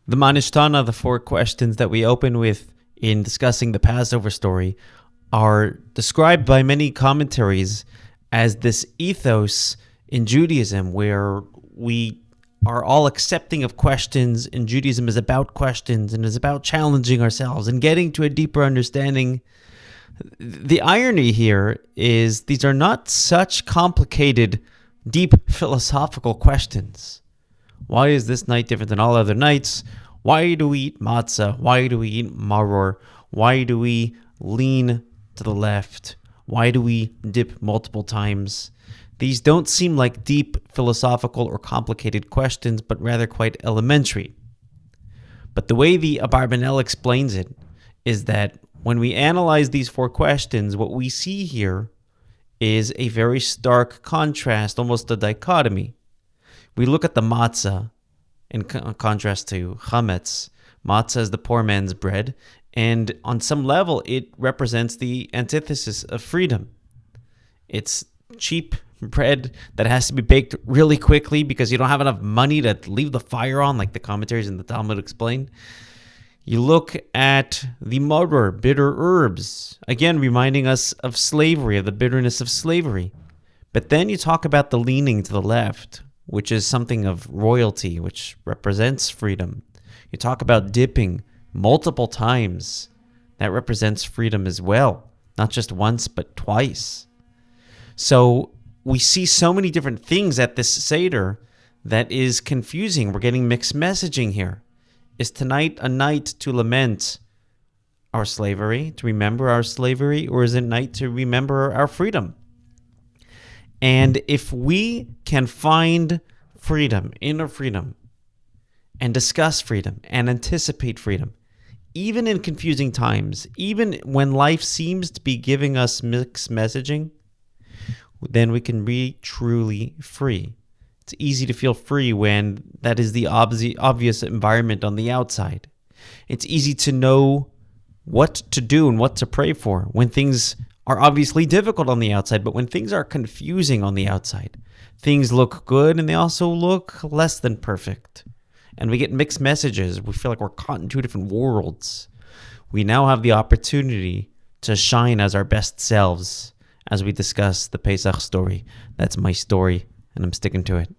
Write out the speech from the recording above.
The Ma Nishtana, the four questions that we open with in discussing the Passover story, are described by many commentaries as this ethos in Judaism where we are all accepting of questions, and Judaism is about questions and is about challenging ourselves and getting to a deeper understanding. The irony here is these are not such complicated, deep philosophical questions. Why is this night different than all other nights? Why do we eat matzah? Why do we eat maror? Why do we lean to the left? Why do we dip multiple times? These don't seem like deep philosophical or complicated questions, but rather quite elementary. But the way the Abarbanel explains it is that when we analyze these four questions, what we see here is a very stark contrast, almost a dichotomy. We look at the matzah in contrast to chametz. Matzah is the poor man's bread, and on some level, it represents the antithesis of freedom. It's cheap bread that has to be baked really quickly because you don't have enough money to leave the fire on, like the commentaries in the Talmud explain. You look at the maror, bitter herbs, again reminding us of slavery, of the bitterness of slavery. But then you talk about the leaning to the left, which is something of royalty, which represents freedom. You talk about dipping multiple times. That represents freedom as well, not just once, but twice. So we see so many different things at this Seder that is confusing. We're getting mixed messaging here. Is tonight a night to lament our slavery, to remember our slavery, or is it a night to remember our freedom? And if we can find freedom, inner freedom, and discuss freedom and anticipate freedom, even in confusing times, even when life seems to be giving us mixed messaging, then we can be truly free. It's easy to feel free when that is the obvious environment on the outside. It's easy to know what to do and what to pray for when things are obviously difficult on the outside, but when things are confusing on the outside, things look good and they also look less than perfect. And we get mixed messages. We feel like we're caught in two different worlds. We now have the opportunity to shine as our best selves as we discuss the Pesach story. That's my story, and I'm sticking to it.